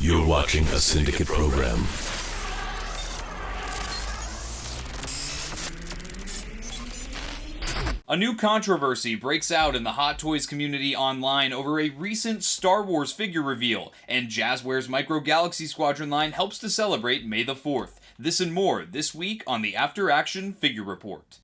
You're watching a Syndicate program. A new controversy breaks out in the Hot Toys community online over a recent Star Wars figure reveal, and Jazwares' Micro Galaxy Squadron line helps to celebrate May the 4th. This and more this week on the After Action Figure Report.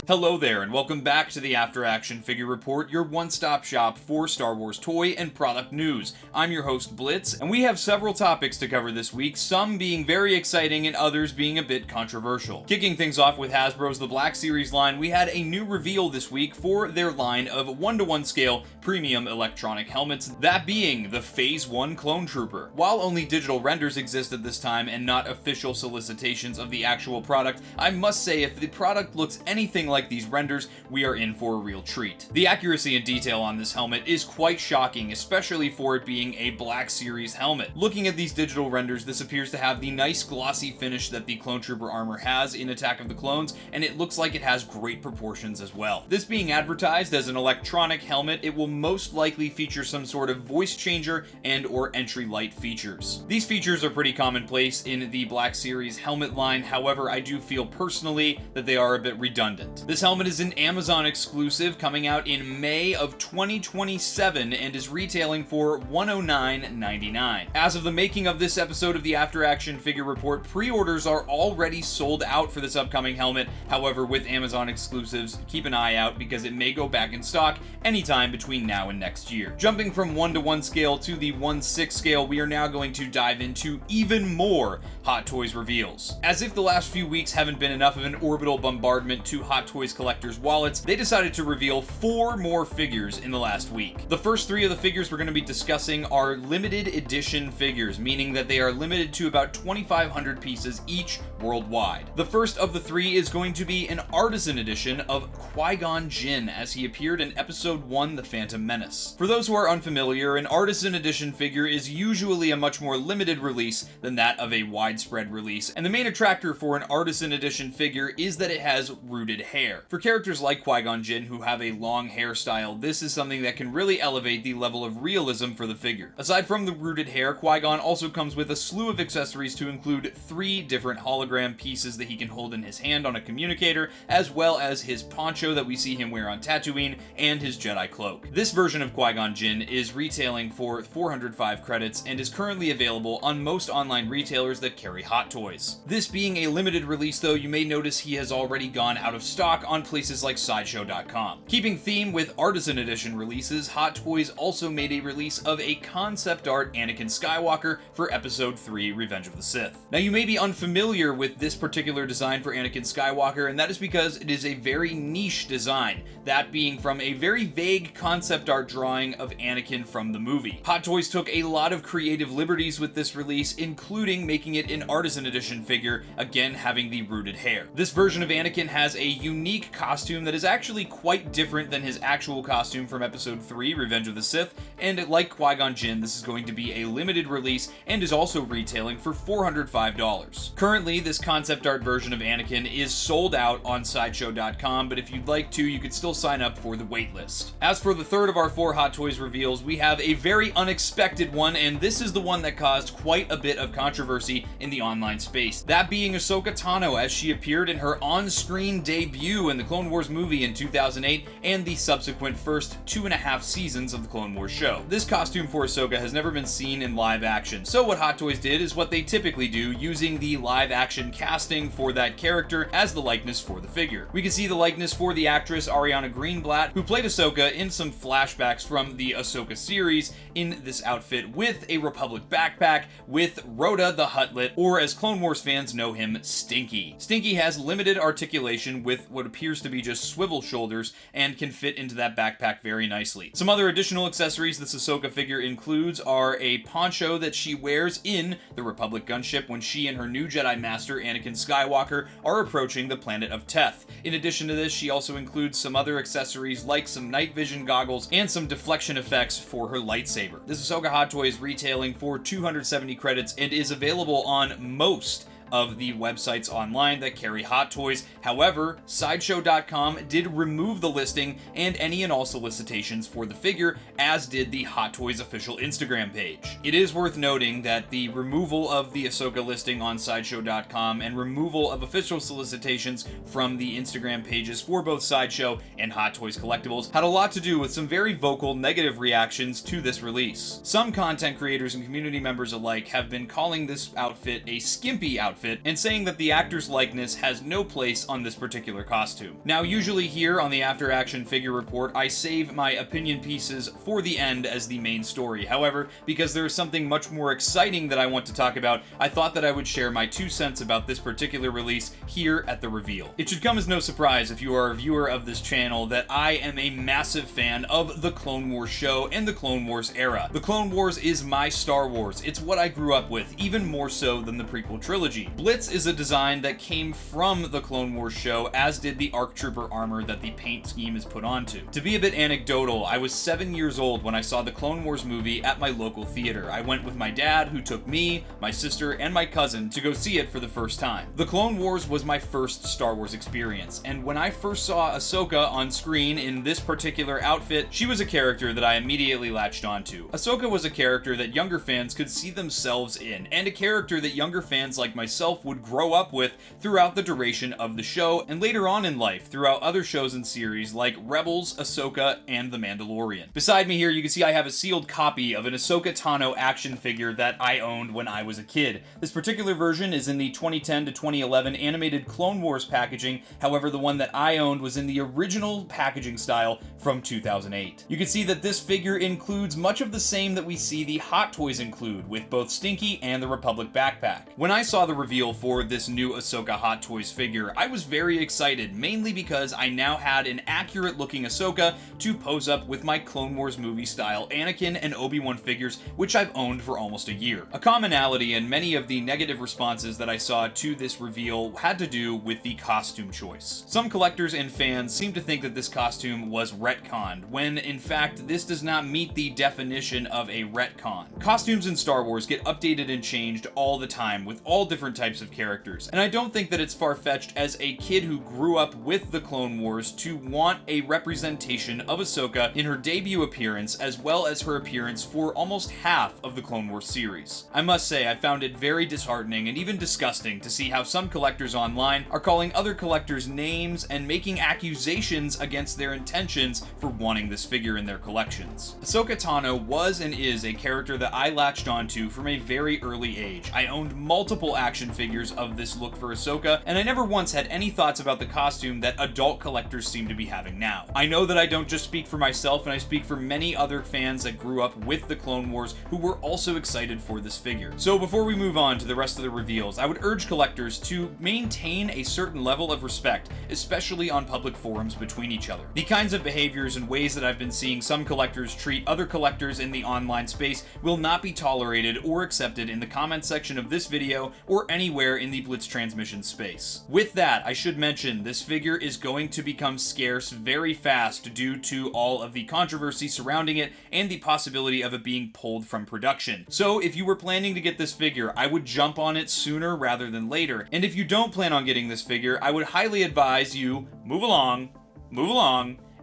Hello there, and welcome back to the After Action Figure Report, your one-stop shop for Star Wars toy and product news. I'm your host, Blitz, and we have several topics to cover this week, some being very exciting and others being a bit controversial. Kicking things off with Hasbro's The Black Series line, we had a new reveal this week for their line of 1-to-1 scale premium electronic helmets, that being the Phase 1 Clone Trooper. While only digital renders exist at this time and not official solicitations of the actual product, I must say if the product looks anything like these renders, we are in for a real treat. The accuracy and detail on this helmet is quite shocking, especially for it being a Black Series helmet. Looking at these digital renders, this appears to have the nice glossy finish that the Clone Trooper armor has in Attack of the Clones, and it looks like it has great proportions as well. This being advertised as an electronic helmet, it will most likely feature some sort of voice changer and or entry light features. These features are pretty commonplace in the Black Series helmet line, however I do feel personally that they are a bit redundant. This helmet is an Amazon exclusive coming out in May of 2027 and is retailing for $109.99. As of the making of this episode of the After Action Figure Report, pre-orders are already sold out for this upcoming helmet. However, with Amazon exclusives, keep an eye out because it may go back in stock anytime between now and next year. Jumping from 1-to-1 scale to the 1/6 scale, we are now going to dive into even more Hot Toys reveals. As if the last few weeks haven't been enough of an orbital bombardment to Hot Toys collectors' wallets, they decided to reveal 4 more figures in the last week. The first 3 of the figures we're going to be discussing are limited edition figures, meaning that they are limited to about 2,500 pieces each worldwide. The first of the 3 is going to be an artisan edition of Qui-Gon Jinn, as he appeared in Episode 1, The Phantom Menace. For those who are unfamiliar, an artisan edition figure is usually a much more limited release than that of a widespread release, and the main attractor for an artisan edition figure is that it has rooted hair. For characters like Qui-Gon Jinn who have a long hairstyle, this is something that can really elevate the level of realism for the figure. Aside from the rooted hair, Qui-Gon also comes with a slew of accessories to include 3 different hologram pieces that he can hold in his hand on a communicator, as well as his poncho that we see him wear on Tatooine, and his Jedi cloak. This version of Qui-Gon Jinn is retailing for 405 credits and is currently available on most online retailers that carry Hot Toys. This being a limited release though, you may notice he has already gone out of stock on places like Sideshow.com. Keeping theme with artisan edition releases, Hot Toys also made a release of a concept art Anakin Skywalker for Episode 3 Revenge of the Sith. Now you may be unfamiliar with this particular design for Anakin Skywalker, and that is because it is a very niche design, that being from a very vague concept art drawing of Anakin from the movie. Hot Toys took a lot of creative liberties with this release, including making it an artisan edition figure, again having the rooted hair. This version of Anakin has a unique costume that is actually quite different than his actual costume from Episode 3, Revenge of the Sith, and like Qui-Gon Jinn, this is going to be a limited release and is also retailing for $405. Currently, this concept art version of Anakin is sold out on Sideshow.com, but if you'd like to, you could still sign up for the waitlist. As for the third of our 4 Hot Toys reveals, we have a very unexpected one, and this is the one that caused quite a bit of controversy in the online space. That being Ahsoka Tano, as she appeared in her on-screen debut in the Clone Wars movie in 2008 and the subsequent first 2.5 seasons of the Clone Wars show. This costume for Ahsoka has never been seen in live action, so what Hot Toys did is what they typically do, using the live action casting for that character as the likeness for the figure. We can see the likeness for the actress Ariana Greenblatt, who played Ahsoka in some flashbacks from the Ahsoka series in this outfit with a Republic backpack with Rhoda the Huttlet, or as Clone Wars fans know him, Stinky. Stinky has limited articulation with what appears to be just swivel shoulders and can fit into that backpack very nicely. Some other additional accessories this Ahsoka figure includes are a poncho that she wears in the Republic gunship when she and her new Jedi Master Anakin Skywalker are approaching the planet of Teth. In addition to this, she also includes some other accessories like some night vision goggles and some deflection effects for her lightsaber. This Ahsoka Hot Toy is retailing for 270 credits and is available on most of the websites online that carry Hot Toys. However, Sideshow.com did remove the listing and any and all solicitations for the figure, as did the Hot Toys official Instagram page. It is worth noting that the removal of the Ahsoka listing on Sideshow.com and removal of official solicitations from the Instagram pages for both Sideshow and Hot Toys Collectibles had a lot to do with some very vocal negative reactions to this release. Some content creators and community members alike have been calling this outfit a skimpy outfit and saying that the actor's likeness has no place on this particular costume. Now, usually here on the After Action Figure Report, I save my opinion pieces for the end as the main story. However, because there is something much more exciting that I want to talk about, I thought that I would share my 2 cents about this particular release here at the reveal. It should come as no surprise if you are a viewer of this channel that I am a massive fan of the Clone Wars show and the Clone Wars era. The Clone Wars is my Star Wars. It's what I grew up with, even more so than the prequel trilogy. Blitz is a design that came from the Clone Wars show, as did the ARC Trooper armor that the paint scheme is put onto. To be a bit anecdotal, I was 7 years old when I saw the Clone Wars movie at my local theater. I went with my dad, who took me, my sister, and my cousin to go see it for the first time. The Clone Wars was my first Star Wars experience, and when I first saw Ahsoka on screen in this particular outfit, she was a character that I immediately latched onto. Ahsoka was a character that younger fans could see themselves in, and a character that younger fans like myself would grow up with throughout the duration of the show, and later on in life throughout other shows and series like Rebels, Ahsoka, and The Mandalorian. Beside me here, you can see I have a sealed copy of an Ahsoka Tano action figure that I owned when I was a kid. This particular version is in the 2010 to 2011 animated Clone Wars packaging. However, the one that I owned was in the original packaging style from 2008. You can see that this figure includes much of the same that we see the Hot Toys include, with both Stinky and the Republic backpack. When I saw the reveal for this new Ahsoka Hot Toys figure, I was very excited, mainly because I now had an accurate looking Ahsoka to pose up with my Clone Wars movie style Anakin and Obi-Wan figures, which I've owned for almost a year. A commonality in many of the negative responses that I saw to this reveal had to do with the costume choice. Some collectors and fans seem to think that this costume was retconned, when in fact this does not meet the definition of a retcon. Costumes in Star Wars get updated and changed all the time with all different types of characters, and I don't think that it's far-fetched as a kid who grew up with the Clone Wars to want a representation of Ahsoka in her debut appearance, as well as her appearance for almost half of the Clone Wars series. I must say, I found it very disheartening and even disgusting to see how some collectors online are calling other collectors names and making accusations against their intentions for wanting this figure in their collections. Ahsoka Tano was and is a character that I latched onto from a very early age. I owned multiple action figures of this look for Ahsoka, and I never once had any thoughts about the costume that adult collectors seem to be having now. I know that I don't just speak for myself, and I speak for many other fans that grew up with the Clone Wars who were also excited for this figure. So before we move on to the rest of the reveals, I would urge collectors to maintain a certain level of respect, especially on public forums between each other. The kinds of behaviors and ways that I've been seeing some collectors treat other collectors in the online space will not be tolerated or accepted in the comment section of this video or anywhere in the Blitz transmission space. With that, I should mention this figure is going to become scarce very fast due to all of the controversy surrounding it and the possibility of it being pulled from production. So if you were planning to get this figure, I would jump on it sooner rather than later. And if you don't plan on getting this figure, I would highly advise you move along,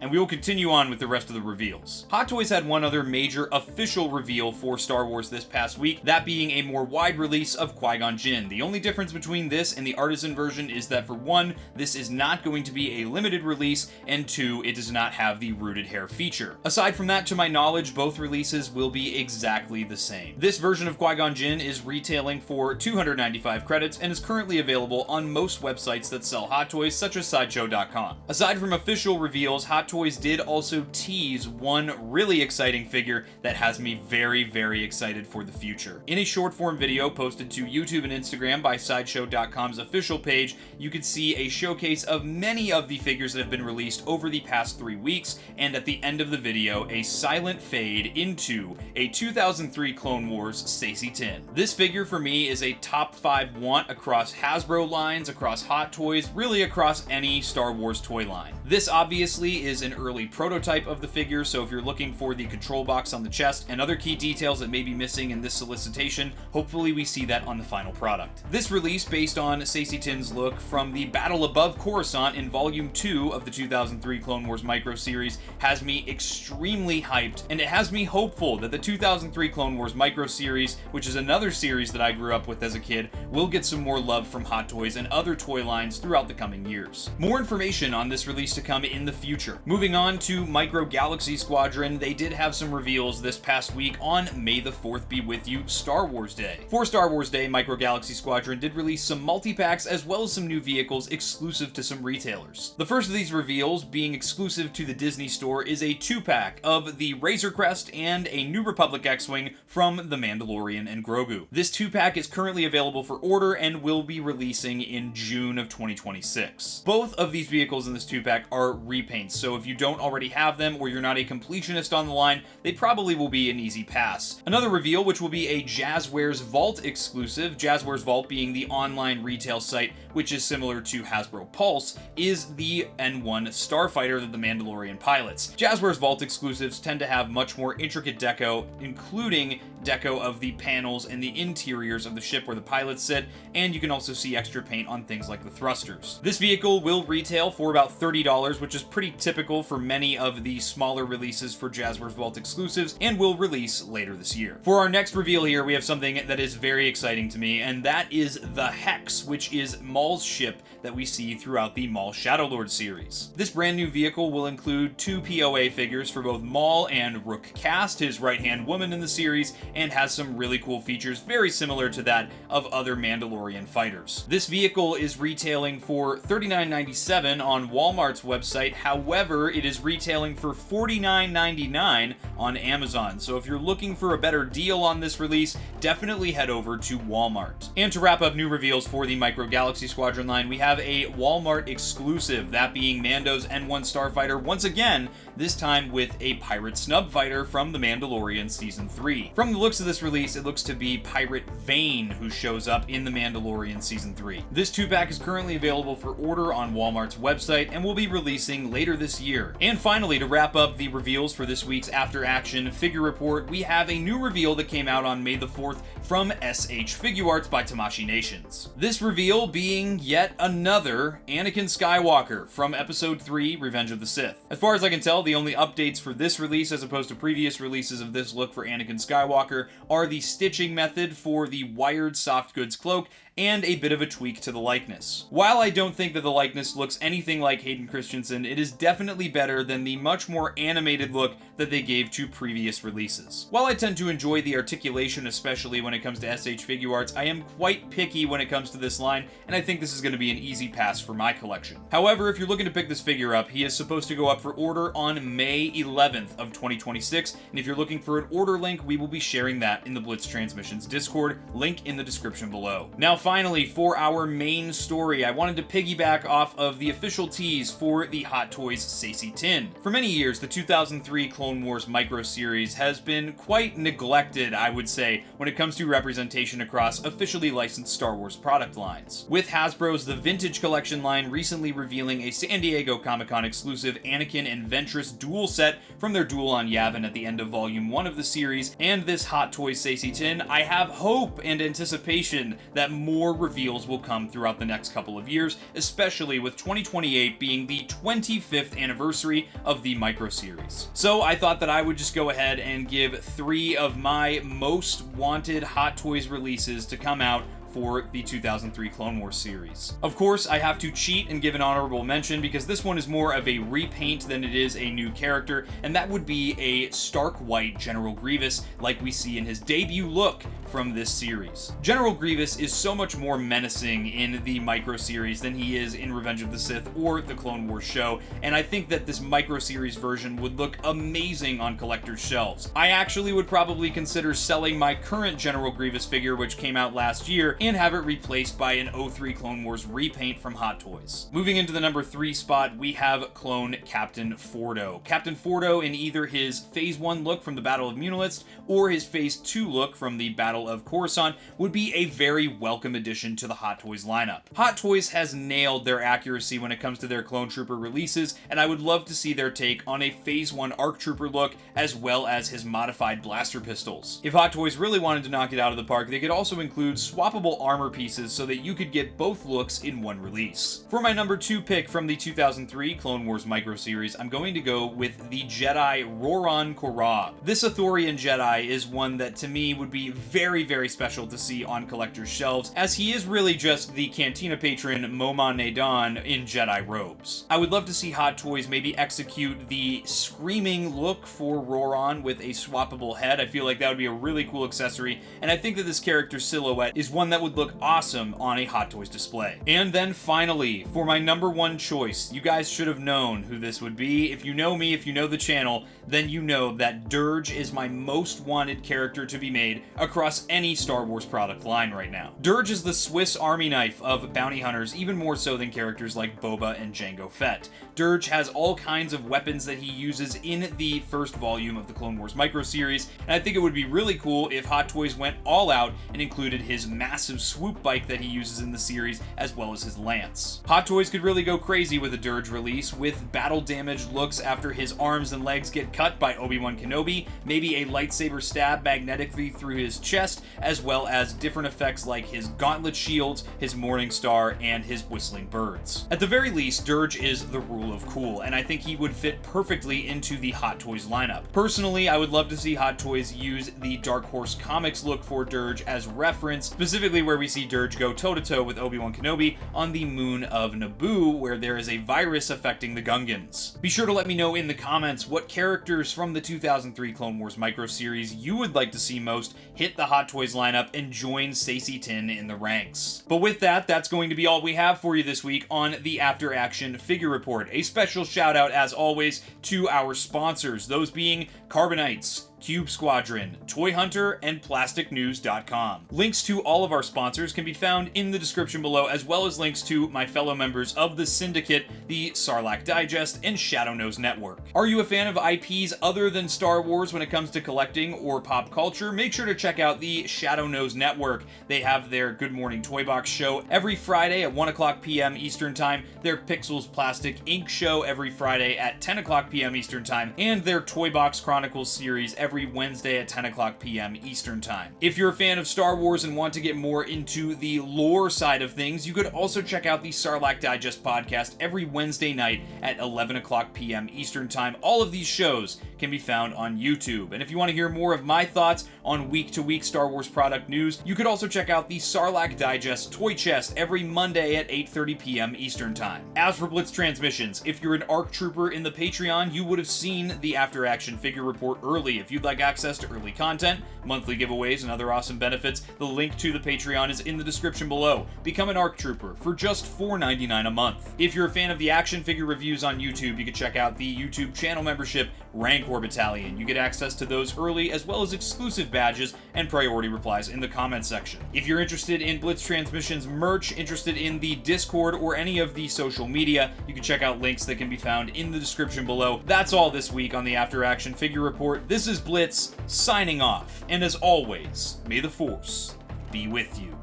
and we will continue on with the rest of the reveals. Hot Toys had one other major official reveal for Star Wars this past week, that being a more wide release of Qui-Gon Jinn. The only difference between this and the artisan version is that, for one, this is not going to be a limited release, and two, it does not have the rooted hair feature. Aside from that, to my knowledge, both releases will be exactly the same. This version of Qui-Gon Jinn is retailing for 295 credits and is currently available on most websites that sell Hot Toys, such as Sideshow.com. Aside from official reveals, Hot Toys did also tease one really exciting figure that has me very, very excited for the future. In a short form video posted to YouTube and Instagram by Sideshow.com's official page, you could see a showcase of many of the figures that have been released over the past 3 weeks, and at the end of the video, a silent fade into a 2003 Clone Wars Saesee Tiin. This figure for me is a top 5 want across Hasbro lines, across Hot Toys, really across any Star Wars toy line. This obviously is is an early prototype of the figure, so if you're looking for the control box on the chest and other key details that may be missing in this solicitation, hopefully we see that on the final product. This release, based on Saesee Tinn's look from the Battle Above Coruscant in Volume 2 of the 2003 Clone Wars Micro Series, has me extremely hyped, and it has me hopeful that the 2003 Clone Wars Micro Series, which is another series that I grew up with as a kid, will get some more love from Hot Toys and other toy lines throughout the coming years. More information on this release to come in the future. Moving on to Micro Galaxy Squadron, they did have some reveals this past week on May the 4th Be With You Star Wars Day. For Star Wars Day, Micro Galaxy Squadron did release some multi-packs as well as some new vehicles exclusive to some retailers. The first of these reveals, being exclusive to the Disney Store, is a 2-pack of the Razor Crest and a New Republic X-Wing from The Mandalorian and Grogu. This 2-pack is currently available for order and will be releasing in June of 2026. Both of these vehicles in this 2-pack are repaints, so if you don't already have them or you're not a completionist on the line, they probably will be an easy pass. Another reveal, which will be a Jazwares Vault exclusive, Jazwares Vault being the online retail site which is similar to Hasbro Pulse, is the N1 Starfighter that the Mandalorian pilots. Jazwares Vault exclusives tend to have much more intricate deco, including deco of the panels and the interiors of the ship where the pilots sit, and you can also see extra paint on things like the thrusters. This vehicle will retail for about $30, which is pretty typical for many of the smaller releases for Jazwares Vault exclusives, and will release later this year. For our next reveal here, we have something that is very exciting to me, and that is the Hex, which is Maul's ship that we see throughout the Maul Shadowlord series. This brand new vehicle will include 2 POA figures for both Maul and Rook Kast, his right-hand woman in the series, and has some really cool features very similar to that of other Mandalorian fighters. This vehicle is retailing for $39.97 on Walmart's website, however, it is retailing for $49.99 on Amazon, so if you're looking for a better deal on this release, definitely head over to Walmart. And to wrap up new reveals for the Micro Galaxy Squadron line, we have a Walmart exclusive, that being Mando's N1 Starfighter once again, this time with a pirate snub fighter from The Mandalorian Season 3. From the looks of this release, it looks to be Pirate Vane who shows up in The Mandalorian Season 3. This 2-pack is currently available for order on Walmart's website and will be releasing later this year. And finally, to wrap up the reveals for this week's After Action Figure Report, we have a new reveal that came out on May the 4th from SHFiguarts by Tamashii Nations. This reveal being yet another Anakin Skywalker from Episode 3, Revenge of the Sith. As far as I can tell, the only updates for this release, as opposed to previous releases of this look for Anakin Skywalker, are the stitching method for the wired soft goods cloak and a bit of a tweak to the likeness. While I don't think that the likeness looks anything like Hayden Christensen, it is definitely better than the much more animated look that they gave to previous releases. While I tend to enjoy the articulation, especially when it comes to SHFiguarts, I am quite picky when it comes to this line, and I think this is going to be an easy pass for my collection. However, if you're looking to pick this figure up, he is supposed to go up for order on May 11th of 2026, and if you're looking for an order link, we will be sharing that in the Blitz Transmissions Discord, link in the description below. Now finally, for our main story, I wanted to piggyback off of the official tease for the Hot Toys Saesee Tinn. For many years, the 2003 Clone Wars Micro Series has been quite neglected, I would say, when it comes to representation across officially licensed Star Wars product lines. With Hasbro's The Vintage Collection line recently revealing a San Diego Comic-Con exclusive Anakin and Ventress duel set from their duel on Yavin at the end of Volume 1 of the series, and this Hot Toys Saesee Tinn, I have hope and anticipation that more reveals will come throughout the next couple of years, especially with 2028 being the 25th anniversary of the Micro Series. So I thought that I would just go ahead and give 3 of my most wanted Hot Toys releases to come out for the 2003 Clone Wars series. Of course, I have to cheat and give an honorable mention because this one is more of a repaint than it is a new character, and that would be a stark white General Grievous like we see in his debut look from this series. General Grievous is so much more menacing in the Micro Series than he is in Revenge of the Sith or the Clone Wars show, and I think that this Micro Series version would look amazing on collectors' shelves. I actually would probably consider selling my current General Grievous figure, which came out last year, and have it replaced by an 03 Clone Wars repaint from Hot Toys. Moving into the number 3 spot, we have clone Captain Fordo. Captain Fordo in either his Phase 1 look from the Battle of Munilist or his Phase 2 look from the Battle of Coruscant would be a very welcome addition to the Hot Toys lineup. Hot Toys has nailed their accuracy when it comes to their Clone Trooper releases, and I would love to see their take on a Phase 1 ARC Trooper look as well as his modified blaster pistols. If Hot Toys really wanted to knock it out of the park, they could also include swappable armor pieces so that you could get both looks in one release. For my number 2 pick from the 2003 Clone Wars Micro Series, I'm going to go with the Jedi Roran Korab. This Ithorian Jedi is one that to me would be very, very special to see on collectors' shelves, as he is really just the Cantina patron Moma Nadan in Jedi robes. I would love to see Hot Toys maybe execute the screaming look for Roran with a swappable head. I feel like that would be a really cool accessory, and I think that this character's silhouette is one that would look awesome on a Hot Toys display. And then finally, for my number 1 choice, you guys should have known who this would be. If you know me, if you know the channel, then you know that Dirge is my most wanted character to be made across any Star Wars product line right now. Dirge is the Swiss Army knife of bounty hunters, even more so than characters like Boba and Jango Fett. Dirge has all kinds of weapons that he uses in the first volume of the Clone Wars Micro Series, and I think it would be really cool if Hot Toys went all out and included his massive swoop bike that he uses in the series, as well as his lance. Hot Toys could really go crazy with a Dirge release, with battle damaged looks after his arms and legs get cut by Obi-Wan Kenobi, maybe a lightsaber stab magnetically through his chest, as well as different effects like his gauntlet shields, his Morning Star, and his whistling birds. At the very least, Dirge is the rule of cool, and I think he would fit perfectly into the Hot Toys lineup. Personally, I would love to see Hot Toys use the Dark Horse Comics look for Dirge as reference, specifically where we see Dirge go toe-to-toe with Obi-Wan Kenobi on the moon of Naboo, where there is a virus affecting the Gungans. Be sure to let me know in the comments what characters from the 2003 Clone Wars Micro Series you would like to see most hit the Hot Toys lineup and join Saesee Tin in the ranks. But with that, that's going to be all we have for you this week on the After Action Figure Report. A special shout out, as always, to our sponsors, those being CARBONITES, Cube Squadron, Toy Hunter, and PlasticNews.com. Links to all of our sponsors can be found in the description below, as well as links to my fellow members of the Syndicate, the Sarlacc Digest, and Shadownose Network. Are you a fan of IPs other than Star Wars when it comes to collecting or pop culture? Make sure to check out the Shadownose Network. They have their Good Morning Toy Box show every Friday at 1 o'clock p.m. Eastern Time, their Pixels Plastic Ink show every Friday at 10 o'clock p.m. Eastern Time, and their Toy Box Chronicles series every Wednesday at 10 o'clock p.m. Eastern Time. If you're a fan of Star Wars and want to get more into the lore side of things, you could also check out the Sarlacc Digest podcast every Wednesday night at 11 o'clock p.m. Eastern Time. All of these shows can be found on YouTube. And if you want to hear more of my thoughts on week-to-week Star Wars product news, you could also check out the Sarlacc Digest Toy Chest every Monday at 8:30 p.m. Eastern Time. As for Blitz transmissions, if you're an ARC Trooper in the Patreon, you would have seen the After Action Figure Report early. If you'd like access to early content, monthly giveaways, and other awesome benefits, the link to the Patreon is in the description below. Become an ARC Trooper for just $4.99 a month. If you're a fan of the action figure reviews on YouTube, you can check out the YouTube channel membership Rancor Battalion. You get access to those early, as well as exclusive badges and priority replies in the comments section. If you're interested in Blitz Transmissions merch, interested in the Discord, or any of the social media, you can check out links that can be found in the description below. That's all this week on the After Action Figure Report. This is Blitz, signing off, and as always, may the Force be with you.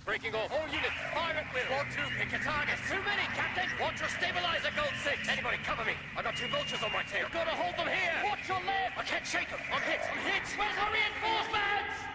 Breaking off. All units, fire at will. 1-2, pick a target. Too many, Captain. Watch your stabilizer, Gold 6. Anybody cover me. I got 2 vultures on my tail. Gotta hold them here. Watch your left. I can't shake them. I'm hit. Where's our reinforcements?